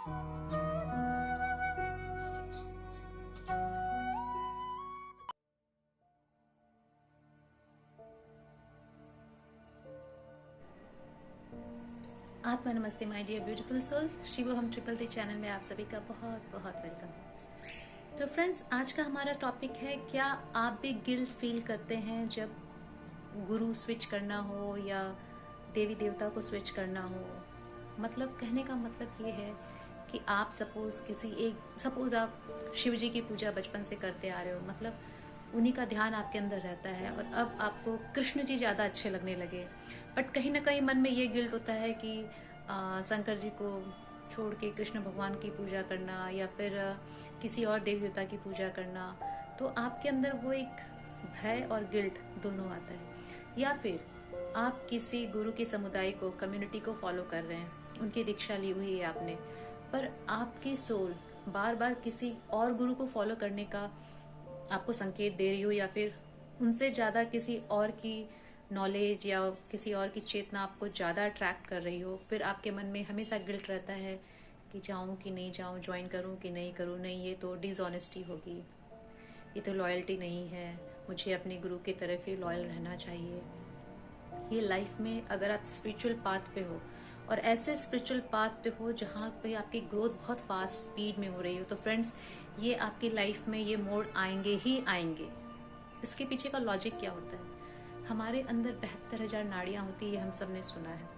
आत्मा नमस्ते my dear beautiful souls, Shivoham triple T channel में आप सभी का बहुत बहुत वेलकम। तो फ्रेंड्स, आज का हमारा टॉपिक है, क्या आप भी गिल्ट फील करते हैं जब गुरु स्विच करना हो या देवी देवता को स्विच करना हो। मतलब कहने का मतलब ये है कि आप सपोज आप शिव जी की पूजा बचपन से करते आ रहे हो, मतलब उन्हीं का ध्यान आपके अंदर रहता है और अब आपको कृष्ण जी ज़्यादा अच्छे लगने लगे, बट कहीं ना कहीं मन में ये गिल्ट होता है कि शंकर जी को छोड़ के कृष्ण भगवान की पूजा करना या फिर किसी और देवी देवता की पूजा करना, तो आपके अंदर वो एक भय और गिल्ट दोनों आता है। या फिर आप किसी गुरु के समुदाय को, कम्युनिटी को फॉलो कर रहे हैं, उनकी दीक्षा ली हुई है आपने, पर आपकी सोल बार बार किसी और गुरु को फॉलो करने का आपको संकेत दे रही हो, या फिर उनसे ज़्यादा किसी और की नॉलेज या किसी और की चेतना आपको ज़्यादा अट्रैक्ट कर रही हो, फिर आपके मन में हमेशा गिल्ट रहता है कि जाऊं कि नहीं जाऊं, ज्वाइन करूं कि नहीं करूं, नहीं ये तो डिसऑनेस्टी होगी, ये तो लॉयल्टी नहीं है, मुझे अपने गुरु की तरफ ही लॉयल रहना चाहिए। ये लाइफ में अगर आप स्पिरिचुअल पाथ पे हो और ऐसे स्पिरिचुअल पाथ पे हो जहाँ पे आपकी ग्रोथ बहुत फास्ट स्पीड में हो रही हो, तो फ्रेंड्स ये आपकी लाइफ में ये मोड़ आएंगे ही आएंगे। इसके पीछे का लॉजिक क्या होता है? हमारे अंदर 72,000 नाड़ियाँ होती है, हम सब ने सुना है।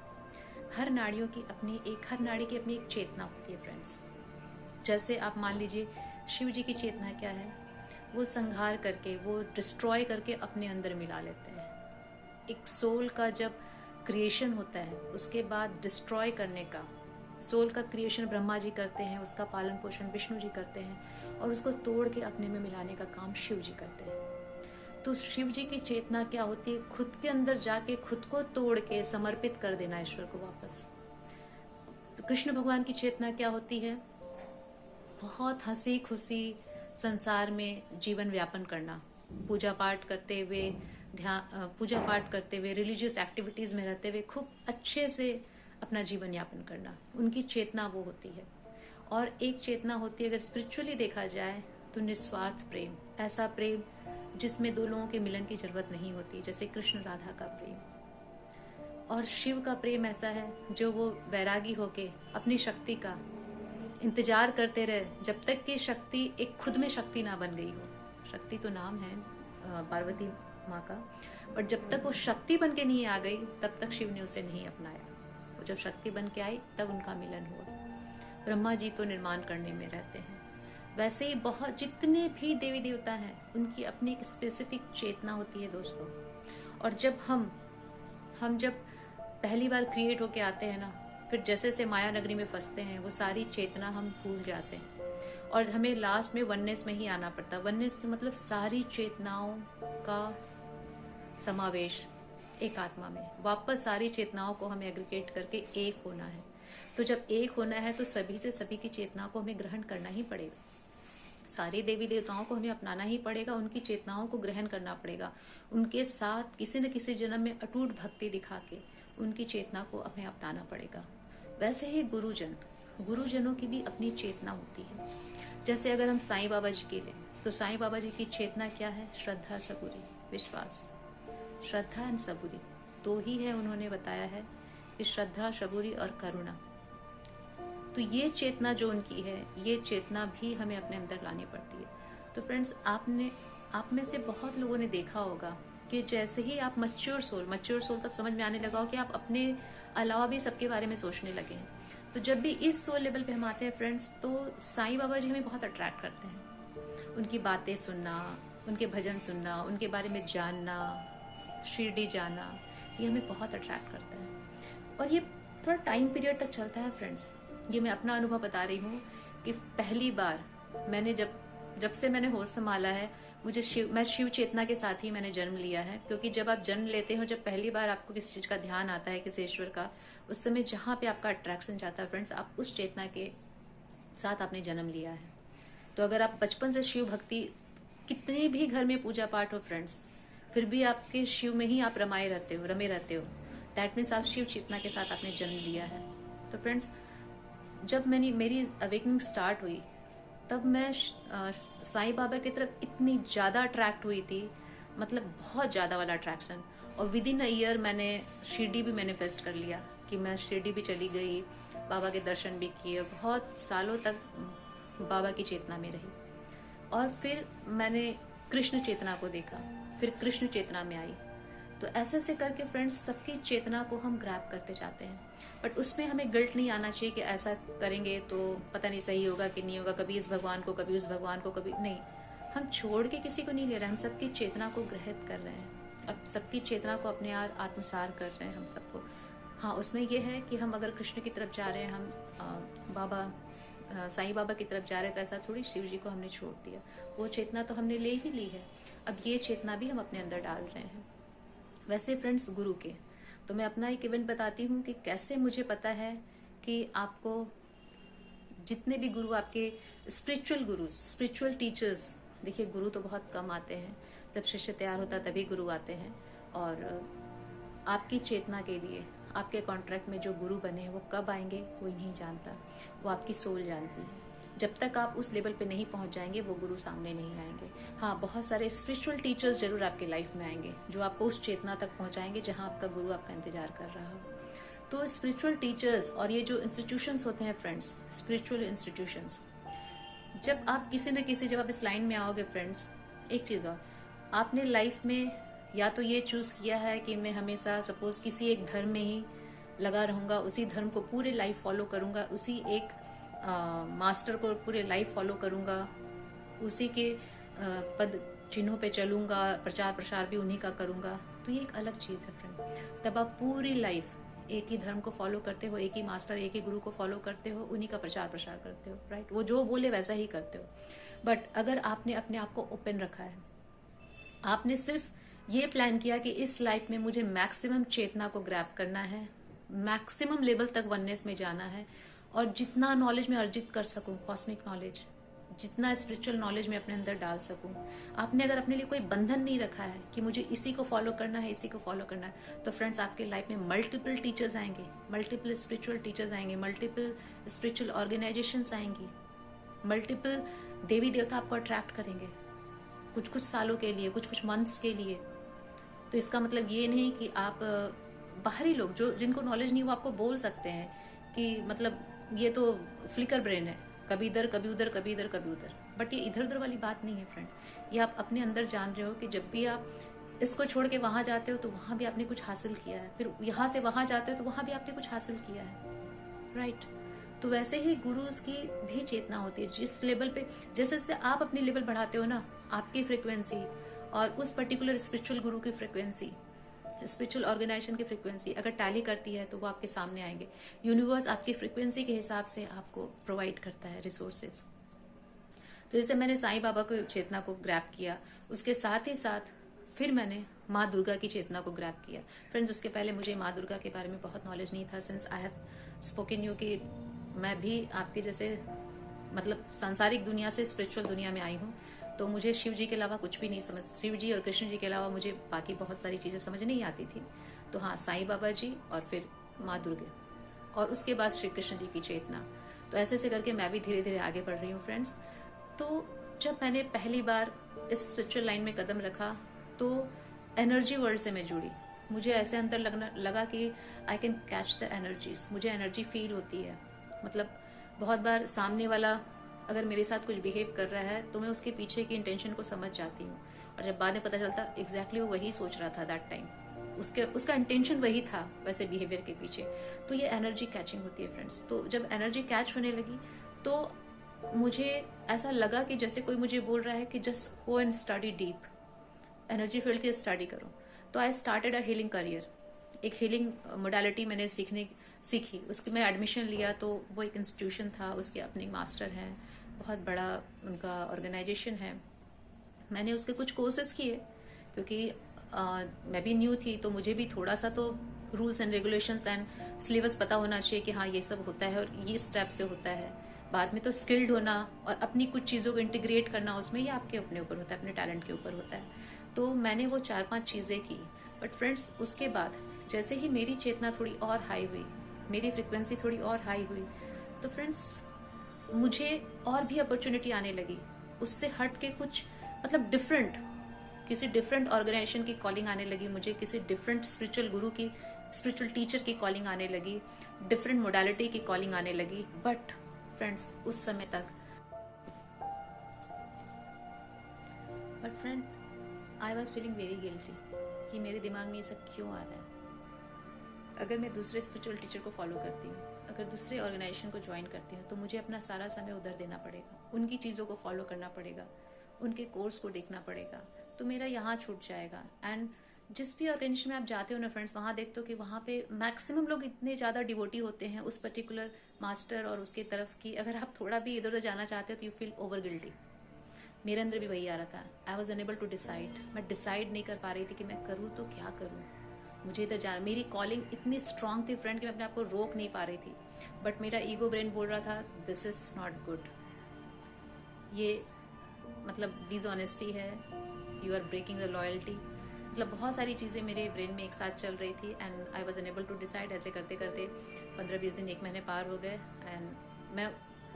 हर नाड़ी की अपनी एक चेतना होती है फ्रेंड्स। जैसे आप मान लीजिए, शिव जी की चेतना क्या है? वो संहार करके, वो डिस्ट्रॉय करके अपने अंदर मिला लेते हैं। एक सोल का जब क्रिएशन होता है, उसके बाद डिस्ट्रॉय करने का, सोल का क्रिएशन ब्रह्मा जी करते हैं, उसका पालन पोषण विष्णु जी करते हैं, और उसको तोड़ के अपने में मिलाने का काम शिव जी करते हैं। तो शिव जी की चेतना क्या होती है? खुद के अंदर जाके खुद को तोड़ के समर्पित कर देना ईश्वर को वापस। तो कृष्ण भगवान की चेतना क्या होती है? बहुत हंसी खुशी संसार में जीवन व्यापन करना, पूजा पाठ करते हुए रिलीजियस एक्टिविटीज में रहते हुए खूब अच्छे से अपना जीवन यापन करना, उनकी चेतना वो होती है। और एक चेतना होती है, अगर स्पिरिचुअली देखा जाए तो निस्वार्थ प्रेम, ऐसा प्रेम जिसमें दो लोगों के मिलन की जरूरत नहीं होती, जैसे कृष्ण राधा का प्रेम। और शिव का प्रेम ऐसा है जो वो वैरागी होके अपनी शक्ति का इंतजार करते रहे जब तक कि शक्ति एक खुद में शक्ति ना बन गई हो। शक्ति तो नाम है पार्वती माँ का, बट जब तक वो शक्ति बन के नहीं आ गई तब तक शिव ने उसे नहीं अपनाया। वो जब शक्ति बन के आई तब उनका मिलन हुआ। ब्रह्मा जी तो निर्माण करने में रहते हैं। वैसे ही बहुत जितने भी देवी देवता हैं, उनकी अपनी एक स्पेसिफिक चेतना होती है दोस्तों। और जब हम जब पहली बार क्रिएट होके आते हैं ना, फिर जैसे जैसे माया नगरी में फंसते हैं, वो सारी चेतना हम भूल जाते हैं और हमें लास्ट में वननेस में ही आना पड़ता है। वननेस का मतलब सारी चेतनाओं का समावेश एक आत्मा में, वापस सारी चेतनाओं को हमें एग्रीगेट करके एक होना है। तो जब एक होना है तो सभी से सभी की चेतना को हमें ग्रहण करना ही पड़ेगा। सारे देवी देवताओं को हमें अपनाना ही पड़ेगा, उनकी चेतनाओं को ग्रहण करना पड़ेगा, उनके साथ किसी न किसी जन्म में अटूट भक्ति दिखा के उनकी चेतना को हमें अपनाना पड़ेगा। वैसे ही गुरुजनों की भी अपनी चेतना होती है। जैसे अगर हम साईं बाबा जी की लें, तो साईं बाबा जी की चेतना क्या है? श्रद्धा, सबूरी, विश्वास। श्रद्धा एंड सबूरी दो ही है, उन्होंने बताया है कि श्रद्धा, सबूरी और करुणा। तो ये चेतना जो उनकी है, ये चेतना भी हमें अपने अंदर लानी पड़ती है। तो फ्रेंड्स, आप में से बहुत लोगों ने देखा होगा कि जैसे ही आप मच्योर सोल तब समझ में आने लगा हो कि आप अपने अलावा भी सबके बारे में सोचने लगे हैं। तो जब भी इस सोल लेवल पे हम आते हैं फ्रेंड्स, तो साईं बाबा जी हमें बहुत अट्रैक्ट करते हैं। उनकी बातें सुनना, उनके भजन सुनना, उनके बारे में जानना, शिरडी जाना, ये हमें बहुत अट्रैक्ट करता है। और ये थोड़ा टाइम पीरियड तक चलता है फ्रेंड्स। ये मैं अपना अनुभव बता रही हूँ कि पहली बार मैंने जब से मैंने होश संभाला है, मैं शिव चेतना के साथ ही मैंने जन्म लिया है। क्योंकि जब आप जन्म लेते हो, जब पहली बार आपको किसी चीज का ध्यान आता है, किसी ईश्वर का, उस समय जहाँ पे आपका अट्रैक्शन जाता है फ्रेंड्स, आप उस चेतना के साथ आपने जन्म लिया है। तो अगर आप बचपन से शिव भक्ति, कितने भी घर में पूजा पाठ हो फ्रेंड्स, फिर भी आपके शिव में ही आप रमे रहते हो, दैट मीन्स आप शिव चेतना के साथ आपने जन्म लिया है। तो फ्रेंड्स, जब मेरी अवेकनिंग स्टार्ट हुई, तब मैं साईं बाबा की तरफ इतनी ज़्यादा अट्रैक्ट हुई थी, मतलब बहुत ज़्यादा वाला अट्रैक्शन। और विद इन अ ईयर मैंने शिरडी भी मैनिफेस्ट कर लिया कि मैं शिरडी भी चली गई, बाबा के दर्शन भी किए, बहुत सालों तक बाबा की चेतना में रही। और फिर मैंने कृष्ण चेतना को देखा, फिर कृष्ण चेतना में आई। तो ऐसे ऐसे करके फ्रेंड्स सबकी चेतना को हम ग्रैब करते जाते हैं, बट उसमें हमें गिल्ट नहीं आना चाहिए कि ऐसा करेंगे तो पता नहीं सही होगा कि नहीं होगा, कभी इस भगवान को, कभी उस भगवान को, कभी नहीं। हम छोड़ के किसी को नहीं ले रहे, हम सबकी चेतना को ग्रहित कर रहे हैं, अब सबकी चेतना को अपने आप आत्मसार कर रहे हैं हम सबको। हाँ, उसमें यह है कि हम अगर कृष्ण की तरफ जा रहे हैं, हम साईं बाबा की तरफ जा रहे हैं, तो ऐसा थोड़ी शिव जी को हमने छोड़ दिया, वो चेतना तो हमने ले ही ली है, अब ये चेतना भी हम अपने अंदर डाल रहे हैं। वैसे फ्रेंड्स, गुरु के तो मैं अपना एक इवेंट बताती हूँ कि कैसे मुझे पता है कि आपको जितने भी गुरु, आपके स्पिरिचुअल गुरु, स्पिरिचुअल टीचर्स, देखिए गुरु तो बहुत कम आते हैं, जब शिष्य तैयार होता है तभी गुरु आते हैं। और आपकी चेतना के लिए आपके कॉन्ट्रैक्ट में जो गुरु बने हैं वो कब आएंगे कोई नहीं जानता, वो आपकी सोल जानती है। जब तक आप उस लेवल पे नहीं पहुंच जाएंगे वो गुरु सामने नहीं आएंगे। हाँ, बहुत सारे स्पिरिचुअल टीचर्स जरूर आपके लाइफ में आएंगे जो आपको उस चेतना तक पहुंचाएंगे जहां आपका गुरु आपका इंतजार कर रहा हो। तो स्पिरिचुअल टीचर्स और ये जो इंस्टीट्यूशंस होते हैं फ्रेंड्स, स्पिरिचुअल इंस्टीट्यूशंस, जब आप किसी न किसी, जब आप इस लाइन में आओगे फ्रेंड्स, एक चीज और, आपने लाइफ में या तो ये चूज किया है कि मैं हमेशा सपोज किसी एक धर्म में ही लगा रहूंगा, उसी धर्म को पूरे लाइफ फॉलो करूंगा, उसी एक मास्टर को पूरे लाइफ फॉलो करूंगा, उसी के पद चिन्हों पे चलूंगा, प्रचार प्रसार भी उन्हीं का करूंगा, तो ये एक अलग चीज है फ्रेंड। तब आप पूरी लाइफ एक ही धर्म को फॉलो करते हो, एक ही मास्टर, एक ही गुरु को फॉलो करते हो, उन्हीं का प्रचार प्रसार करते हो, राइट, वो जो बोले वैसा ही करते हो। बट अगर आपने अपने आप को ओपन रखा है, आपने सिर्फ ये प्लान किया कि इस लाइफ में मुझे मैक्सिमम चेतना को ग्रैब करना है, मैक्सिमम लेवल तक वननेस में जाना है, और जितना नॉलेज मैं अर्जित कर सकूं, कॉस्मिक नॉलेज, जितना स्पिरिचुअल नॉलेज मैं अपने अंदर डाल सकूं, आपने अगर अपने लिए कोई बंधन नहीं रखा है कि मुझे इसी को फॉलो करना है, इसी को फॉलो करना है, तो फ्रेंड्स आपके लाइफ में मल्टीपल टीचर्स आएंगे, मल्टीपल स्पिरिचुअल टीचर्स आएंगे, मल्टीपल स्पिरिचुअल ऑर्गेनाइजेशंस आएंगी, मल्टीपल देवी देवता आपको अट्रैक्ट करेंगे, कुछ कुछ सालों के लिए, कुछ कुछ मंथ्स के लिए। तो इसका मतलब ये नहीं कि आप बाहरी लोग जो जिनको नॉलेज नहीं, वो आपको बोल सकते हैं कि मतलब ये तो फ्लिकर ब्रेन है, कभी इधर कभी उधर, कभी इधर कभी उधर, बट ये इधर उधर वाली बात नहीं है फ्रेंड। ये आप अपने अंदर जान रहे हो कि जब भी आप इसको छोड़ के वहां जाते हो तो वहां भी आपने कुछ हासिल किया है, फिर यहाँ से वहां जाते हो तो वहां भी आपने कुछ हासिल किया है, राइट। तो वैसे ही गुरुज की भी चेतना होती है, जिस लेवल पे जैसे जैसे आप अपनी लेवल बढ़ाते हो ना, आपकी फ्रिक्वेंसी और उस पर्टिकुलर स्पिरिचुअल गुरु की फ्रिक्वेंसी, स्पिरिचुअल ऑर्गेनाइजेशन की फ्रिक्वेंसी अगर टैली करती है तो वो आपके सामने आएंगे। यूनिवर्स आपकी फ्रिक्वेंसी के हिसाब से आपको प्रोवाइड करता है रिसोर्सेज। तो जैसे मैंने साईं बाबा को चेतना को ग्रैब किया, उसके साथ ही साथ फिर मैंने माँ दुर्गा की चेतना को ग्रैब किया। फ्रेंड्स, उसके पहले मुझे माँ दुर्गा के बारे में बहुत नॉलेज नहीं था, since I have spoken you कि मैं भी आपके जैसे मतलब सांसारिक दुनिया से स्पिरिचुअल दुनिया में आई हूँ, तो मुझे शिव जी के अलावा कुछ भी नहीं समझ, शिव जी और कृष्ण जी के अलावा मुझे बाकी बहुत सारी चीजें समझ नहीं आती थी। तो हाँ, साईं बाबा जी और फिर माँ दुर्गा और उसके बाद श्री कृष्ण जी की चेतना। तो ऐसे ऐसे करके मैं भी धीरे धीरे आगे बढ़ रही हूँ फ्रेंड्स। तो जब मैंने पहली बार इस स्पिरिचुअल लाइन में कदम रखा तो एनर्जी वर्ल्ड से मैं जुड़ी। मुझे ऐसे अंदर लगा कि I can catch the energies, मुझे एनर्जी फील होती है। मतलब बहुत बार सामने वाला अगर मेरे साथ कुछ बिहेव कर रहा है तो मैं उसके पीछे की इंटेंशन को समझ जाती हूँ, और जब बाद में पता चलता एग्जैक्टली वो वही सोच रहा था दैट टाइम, उसका इंटेंशन वही था वैसे बिहेवियर के पीछे। तो ये एनर्जी कैचिंग होती है फ्रेंड्स। तो जब एनर्जी कैच होने लगी तो मुझे ऐसा लगा कि जैसे कोई मुझे बोल रहा है कि just go and study deep, energy field की स्टडी करो। तो I started a healing career, एक हीलिंग मोडालिटी मैंने सीखी, उसके मैं एडमिशन लिया। तो वो एक इंस्टीट्यूशन था, उसके अपने मास्टर हैं, बहुत बड़ा उनका ऑर्गेनाइजेशन है। मैंने उसके कुछ कोर्सेज किए क्योंकि मैं भी न्यू थी, तो मुझे भी थोड़ा सा तो rules and regulations and syllabus पता होना चाहिए कि हाँ ये सब होता है और ये स्टेप से होता है। बाद में तो स्किल्ड होना और अपनी कुछ चीज़ों को इंटीग्रेट करना उसमें, ये आपके अपने ऊपर होता है, अपने टैलेंट के ऊपर होता है। तो मैंने वो 4-5 चीज़ें की। बट फ्रेंड्स, उसके बाद जैसे ही मेरी चेतना थोड़ी और हाई हुई, मेरी फ्रिक्वेंसी थोड़ी और हाई हुई, तो फ्रेंड्स मुझे और भी अपॉर्चुनिटी आने लगी, उससे हट के कुछ मतलब डिफरेंट, किसी डिफरेंट ऑर्गेनाइजेशन की कॉलिंग आने लगी मुझे, किसी डिफरेंट स्पिरिचुअल गुरु की, स्पिरिचुअल टीचर की कॉलिंग आने लगी, डिफरेंट मोडालिटी की कॉलिंग आने लगी। बट फ्रेंड्स उस समय तक, but friend I was feeling very guilty कि मेरे दिमाग में ये सब क्यों आ रहा है। अगर मैं दूसरे स्पिरिचुअल टीचर को फॉलो करती हूँ, अगर दूसरे ऑर्गेनाइजेशन को ज्वाइन करती हूँ, तो मुझे अपना सारा समय उधर देना पड़ेगा, उनकी चीज़ों को फॉलो करना पड़ेगा, उनके कोर्स को देखना पड़ेगा, तो मेरा यहाँ छूट जाएगा। एंड जिस भी ऑर्गेनाइजेशन में आप जाते हो ना फ्रेंड्स, वहाँ देखते हो कि वहाँ पे मैक्सिमम लोग इतने ज़्यादा डिवोटी होते हैं उस पर्टिकुलर मास्टर और उसके तरफ की, अगर आप थोड़ा भी इधर उधर जाना चाहते हो तो यू फील ओवर गिल्टी। मेरे अंदर भी वही आ रहा था। I was unable to decide, मैं डिसाइड नहीं कर पा रही थी कि मैं करूँ तो क्या करूँ। मुझे इधर जाना, मेरी कॉलिंग इतनी स्ट्रांग थी फ्रेंड कि मैं अपने आप को रोक नहीं पा रही थी, बट मेरा ईगो ब्रेन बोल रहा था दिस इज नॉट गुड, ये मतलब डिसऑनेस्टी है, you are breaking the loyalty. मतलब बहुत सारी चीज़ें मेरे ब्रेन में एक साथ चल रही थी and I was unable to decide. ऐसे करते करते 15-20 दिन, 1 महीने पार हो गए एंड मैं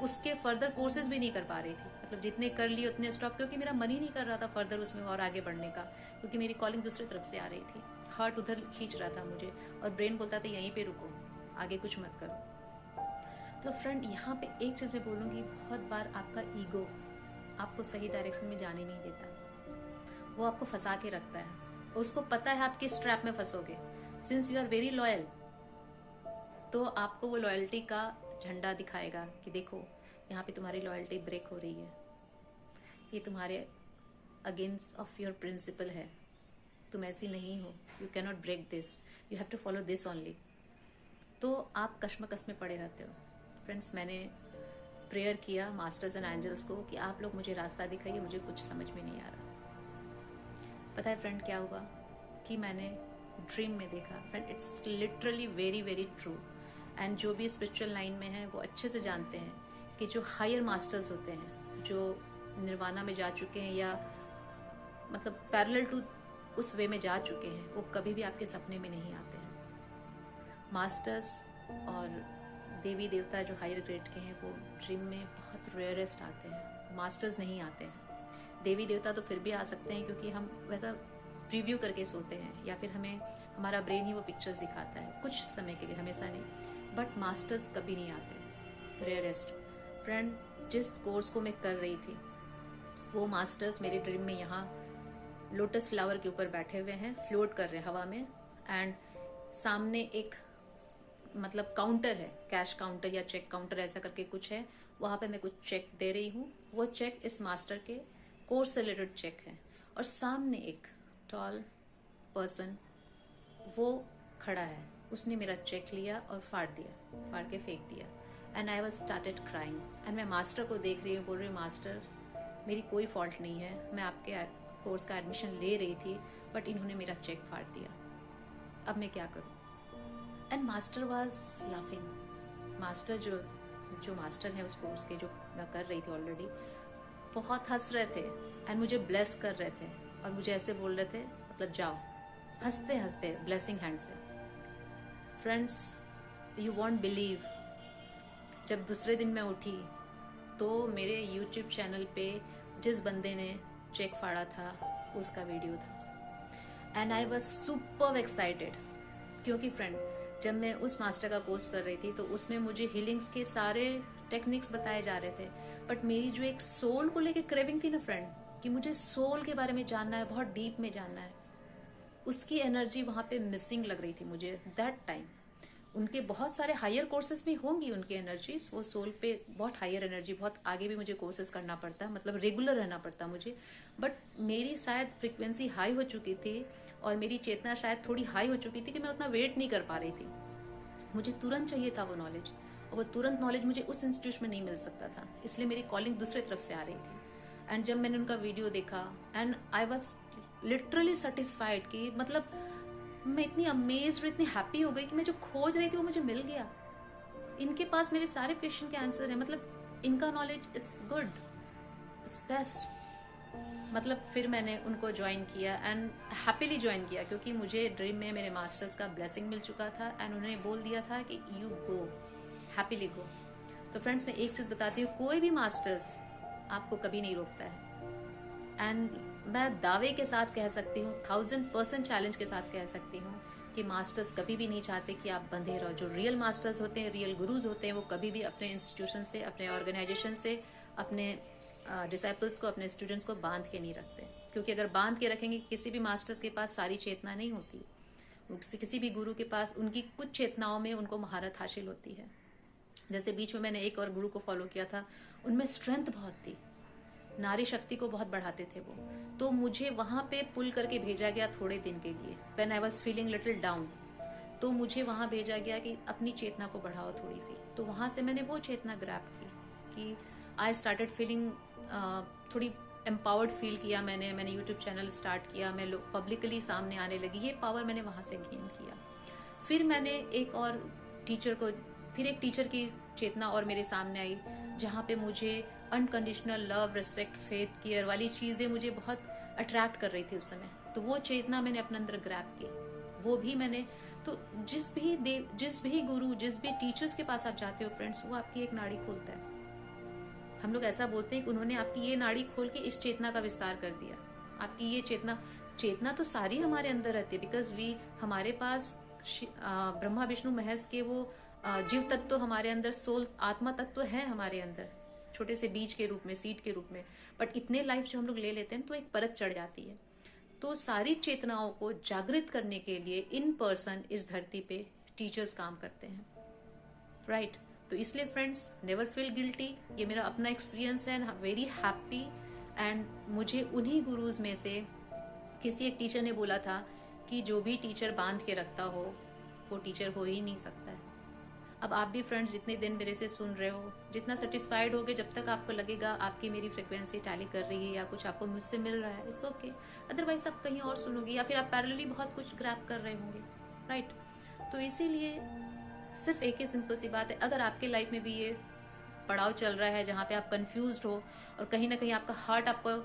उसके फर्दर कोर्सेज भी नहीं कर पा रही थी। मतलब जितने कर लिए उतने स्टॉप, क्योंकि मेरा मन ही नहीं कर रहा था फर्दर उसमें और आगे बढ़ने का, क्योंकि मेरी कॉलिंग दूसरी तरफ से आ रही थी, हार्ट उधर खींच रहा था मुझे और ब्रेन बोलता था यहीं पे रुको, आगे कुछ मत करो। तो फ्रेंड यहाँ पे एक चीज़ मैं बोलूँगी, बहुत बार आपका ईगो आपको सही डायरेक्शन में जाने नहीं देता, वो आपको फंसा के रखता है, उसको पता है आप किस ट्रैप में फंसोगे। Since you are very loyal, तो आपको वो लॉयल्टी का झंडा दिखाएगा कि देखो यहाँ पे तुम्हारी लॉयल्टी ब्रेक हो रही है, ये तुम्हारे अगेंस्ट ऑफ योर प्रिंसिपल है, तुम ऐसी नहीं हो, you can not break this, you have to follow this only. तो आप कश्मकश में पड़े रहते हो। फ्रेंड्स मैंने प्रेयर किया मास्टर्स एंड एंजल्स को कि आप लोग मुझे रास्ता दिखाइए, मुझे कुछ समझ में नहीं आ रहा। पता है फ्रेंड क्या हुआ कि मैंने ड्रीम में देखा। Friend it's literally very very true, and जो भी स्पिरिचुअल लाइन में है वो अच्छे से जानते हैं कि जो हायर मास्टर्स होते हैं, जो निर्वाणा में जा चुके हैं या मतलब पैरेलल टू उस वे में जा चुके हैं, वो कभी भी आपके सपने में नहीं आते हैं। मास्टर्स और देवी देवता जो हायर ग्रेड के हैं वो ड्रीम में बहुत रेयरेस्ट आते हैं, मास्टर्स नहीं आते हैं। देवी देवता तो फिर भी आ सकते हैं क्योंकि हम वैसा प्रीव्यू करके सोते हैं या फिर हमें हमारा ब्रेन ही वो पिक्चर्स दिखाता है कुछ समय के लिए, हमेशा नहीं। बट मास्टर्स कभी नहीं आते, रेयरेस्ट। फ्रेंड जिस कोर्स को मैं कर रही थी वो मास्टर्स मेरे ड्रीम में यहाँ लोटस फ्लावर के ऊपर बैठे हुए हैं, फ्लोट कर रहे हैं हवा में, एंड सामने एक मतलब काउंटर है, कैश काउंटर या चेक काउंटर ऐसा करके कुछ है, वहां पे मैं कुछ चेक दे रही हूँ। वो चेक इस मास्टर के कोर्स से रिलेटेड चेक है, और सामने एक टॉल पर्सन वो खड़ा है, उसने मेरा चेक लिया और फाड़ के फेंक दिया। And I was started crying, and मैं मास्टर को देख रही हूँ, बोल रही हूँ मास्टर मेरी कोई फॉल्ट नहीं है, मैं आपके कोर्स का एडमिशन ले रही थी, बट इन्होंने मेरा चेक फाड़ दिया, अब मैं क्या करूँ। And master was laughing. Master जो मास्टर है उस कोर्स के, जो मैं कर रही थी ऑलरेडी, बहुत हंस रहे थे एंड मुझे ब्लेस कर रहे थे, और मुझे ऐसे बोल रहे थे मतलब जाओ, हंसते हंसते ब्लेसिंग हैंड से। फ्रेंड्स यू वॉन्ट बिलीव, जब दूसरे दिन मैं उठी तो मेरे यूट्यूब चैनल पे जिस बंदे ने चेक फाड़ा था उसका वीडियो था, and I was super excited. क्योंकि फ्रेंड जब मैं उस मास्टर का कोर्स कर रही थी तो उसमें मुझे हीलिंग्स के सारे टेक्निक्स बताए जा रहे थे, बट मेरी जो एक सोल को लेके क्रेविंग थी ना फ्रेंड, कि मुझे सोल के बारे में जानना है, बहुत डीप में जानना है, उसकी एनर्जी वहां पे मिसिंग लग रही थी मुझे दैट टाइम। उनके बहुत सारे हायर कोर्सेज में होंगी उनकी एनर्जीज, वो सोल पे बहुत हायर एनर्जी, बहुत आगे भी मुझे कोर्सेज करना पड़ता, मतलब रेगुलर रहना पड़ता मुझे, बट मेरी शायद फ्रिक्वेंसी हाई हो चुकी थी और मेरी चेतना शायद थोड़ी हाई हो चुकी थी कि मैं उतना वेट नहीं कर पा रही थी। मुझे तुरंत चाहिए था वो नॉलेज, और वो तुरंत नॉलेज मुझे उस इंस्टीट्यूट में नहीं मिल सकता था, इसलिए मेरी कॉलिंग दूसरी तरफ से आ रही थी। एंड जब मैंने उनका वीडियो देखा and I was literally satisfied कि मतलब मैं इतनी अमेज्ड और इतनी हैप्पी हो गई कि मैं जो खोज रही थी वो मुझे मिल गया। इनके पास मेरे सारे क्वेश्चन के आंसर है, मतलब इनका knowledge it's good, it's best. मतलब फिर मैंने उनको ज्वाइन किया एंड हैप्पीली ज्वाइन किया, क्योंकि मुझे ड्रीम में मेरे मास्टर्स का ब्लेसिंग मिल चुका था एंड उन्होंने बोल दिया था कि यू गो, हैप्पीली गो। तो फ्रेंड्स मैं एक चीज़ बताती हूँ, कोई भी मास्टर्स आपको कभी नहीं रोकता है। एंड मैं दावे के साथ कह सकती हूँ, 1000% चैलेंज के साथ कह सकती हूँ कि मास्टर्स कभी भी नहीं चाहते कि आप बंधे रहो। जो रियल मास्टर्स होते हैं, रियल गुरुज होते हैं, वो कभी भी अपने इंस्टीट्यूशन से, अपने ऑर्गेनाइजेशन से, अपने डिसाइपल्स को, अपने स्टूडेंट्स को बांध के नहीं रखते। क्योंकि अगर बांध के रखेंगे, किसी भी मास्टर्स के पास सारी चेतना नहीं होती। किसी भी गुरु के पास उनकी कुछ चेतनाओं में उनको महारत हासिल होती है। जैसे बीच में मैंने एक और गुरु को फॉलो किया था, उनमें स्ट्रेंथ बहुत थी, नारी शक्ति को बहुत बढ़ाते थे वो। तो मुझे वहां पे पुल करके भेजा गया थोड़े दिन के लिए, when I was feeling little down. तो मुझे वहां भेजा गया कि अपनी चेतना को बढ़ाओ थोड़ी सी। तो वहां से मैंने वो चेतना ग्रैब की कि आई स्टार्टेड फीलिंग, थोड़ी एम्पावर्ड फील किया। मैंने यूट्यूब चैनल स्टार्ट किया, मैं पब्लिकली सामने आने लगी। ये पावर मैंने वहां से गेन किया। फिर मैंने एक एक टीचर की चेतना और मेरे सामने आई, जहाँ पे मुझे unconditional love, respect, faith, care वाली चीजें मुझे बहुत अट्रैक्ट कर रही थी उस समय। तो वो चेतना मैंने अपने अंदर ग्रैब की, वो भी मैंने। तो जिस भी गुरु, जिस भी टीचर्स के पास आप जाते हो फ्रेंड्स, वो आपकी एक नाड़ी खोलता है। हम लोग ऐसा बोलते हैं कि उन्होंने आपकी ये नाड़ी खोल के इस चेतना का विस्तार कर दिया। आपकी ये चेतना तो सारी हमारे अंदर रहती है, बिकॉज हमारे पास ब्रह्मा विष्णु महेश के वो जीव तत्व तो हमारे अंदर, सोल, आत्मा तत्व है हमारे अंदर, छोटे से बीज के रूप में, सीड के रूप में। बट इतने लाइफ जो हम लोग ले लेते हैं तो एक परत चढ़ जाती है। तो सारी चेतनाओं को जागृत करने के लिए इन पर्सन इस धरती पे टीचर्स काम करते हैं, राइट? तो इसलिए फ्रेंड्स, नेवर फील गिल्टी। ये मेरा अपना एक्सपीरियंस है, वेरी हैप्पी। एंड मुझे उन्हीं गुरुज में से किसी एक टीचर ने बोला था कि जो भी टीचर बांध के रखता हो वो टीचर हो ही नहीं सकता है। अब आप भी फ्रेंड्स जितने दिन मेरे से सुन रहे हो, जितना सेटिस्फाइड होगे, जब तक आपको लगेगा आपकी मेरी फ्रिक्वेंसी टैली कर रही है या कुछ आपको मुझसे मिल रहा है, इट्स ओके। अदरवाइज आप कहीं और सुनोगे या फिर आप पैरेलली बहुत कुछ ग्रैब कर रहे होंगे, राइट? तो इसीलिए सिर्फ एक ही सिंपल सी बात है, अगर आपके लाइफ में भी ये पड़ाव चल रहा है जहाँ पे आप कंफ्यूज्ड हो और कहीं ना कहीं आपका हार्ट, आपका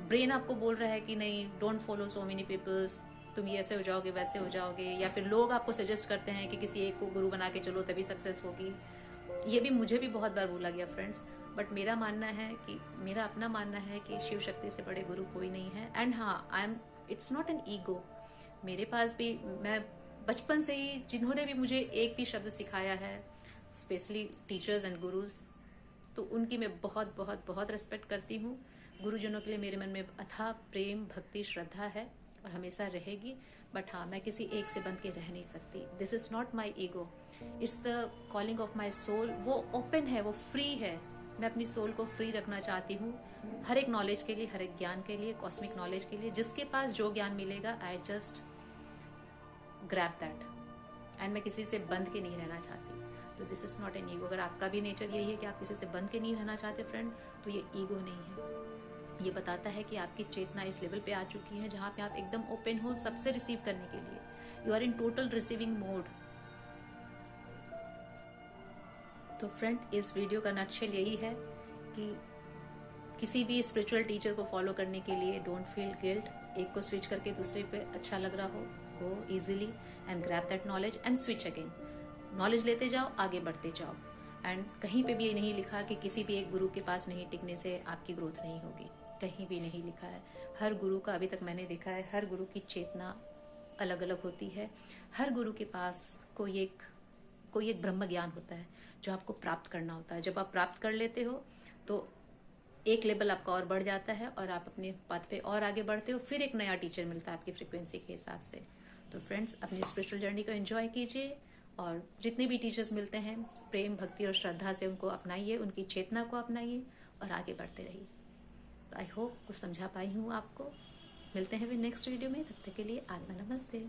ब्रेन आपको बोल रहा है कि नहीं, don't follow so many peoples, तुम ये ऐसे हो जाओगे, वैसे हो जाओगे, या फिर लोग आपको सजेस्ट करते हैं कि किसी एक को गुरु बना के चलो तभी सक्सेस होगी। ये भी मुझे भी बहुत बार बोला गया फ्रेंड्स। बट मेरा अपना मानना है कि शिव शक्ति से बड़े गुरु कोई नहीं है। एंड हाँ, इट्स नॉट एन ईगो। मेरे पास भी, मैं बचपन से ही, जिन्होंने भी मुझे एक भी शब्द सिखाया है, स्पेशली टीचर्स एंड गुरुज, तो उनकी मैं बहुत बहुत बहुत रिस्पेक्ट करती हूँ। गुरुजनों के लिए मेरे मन में अथाह प्रेम, भक्ति, श्रद्धा है और हमेशा रहेगी। बट हाँ, मैं किसी एक से बंध के रह नहीं सकती। This is not my ego, it's the calling of my soul. वो ओपन है, वो फ्री है। मैं अपनी सोल को फ्री रखना चाहती हूँ हर एक नॉलेज के लिए, हर एक ज्ञान के लिए, कॉस्मिक नॉलेज के लिए। जिसके पास जो ज्ञान मिलेगा, I just grab that. And मैं किसी से बंध के नहीं रहना चाहती। तो this is not an ego. अगर आपका भी नेचर यही है कि आप किसी से बंध के नहीं रहना चाहते फ्रेंड, तो ये ईगो नहीं है। ये बताता है कि आपकी चेतना इस लेवल पे आ चुकी है जहां पे आप एकदम ओपन हो सबसे रिसीव करने के लिए। You are in total receiving mode. तो फ्रेंड, इस वीडियो का नटशेल यही है कि किसी भी स्पिरिचुअल टीचर को फॉलो करने के लिए डोंट फील गिल्ट। एक को स्विच करके दूसरे पे अच्छा लग रहा हो, go easily and grab that knowledge and switch again. Knowledge लेते जाओ, आगे बढ़ते जाओ। एंड कहीं पे भी ये नहीं लिखा कि किसी भी एक गुरु के पास नहीं टिकने से आपकी ग्रोथ नहीं होगी, कहीं भी नहीं लिखा है। हर गुरु का, अभी तक मैंने देखा है, हर गुरु की चेतना अलग अलग होती है। हर गुरु के पास कोई एक ब्रह्म ज्ञान होता है जो आपको प्राप्त करना होता है। जब आप प्राप्त कर लेते हो तो एक लेवल आपका और बढ़ जाता है और आप अपने पथ पे और आगे बढ़ते हो। फिर एक नया टीचर मिलता है आपकी फ्रिक्वेंसी के हिसाब से। तो फ्रेंड्स, अपनी स्पिरिचुअल जर्नी को एंजॉय कीजिए और जितने भी टीचर्स मिलते हैं, प्रेम, भक्ति और श्रद्धा से उनको अपनाइए, उनकी चेतना को अपनाइए और आगे बढ़ते रहिए। आई होप कुछ समझा पाई हूँ आपको। मिलते हैं फिर नेक्स्ट वीडियो में, तब तक के लिए आत्मा नमस्ते।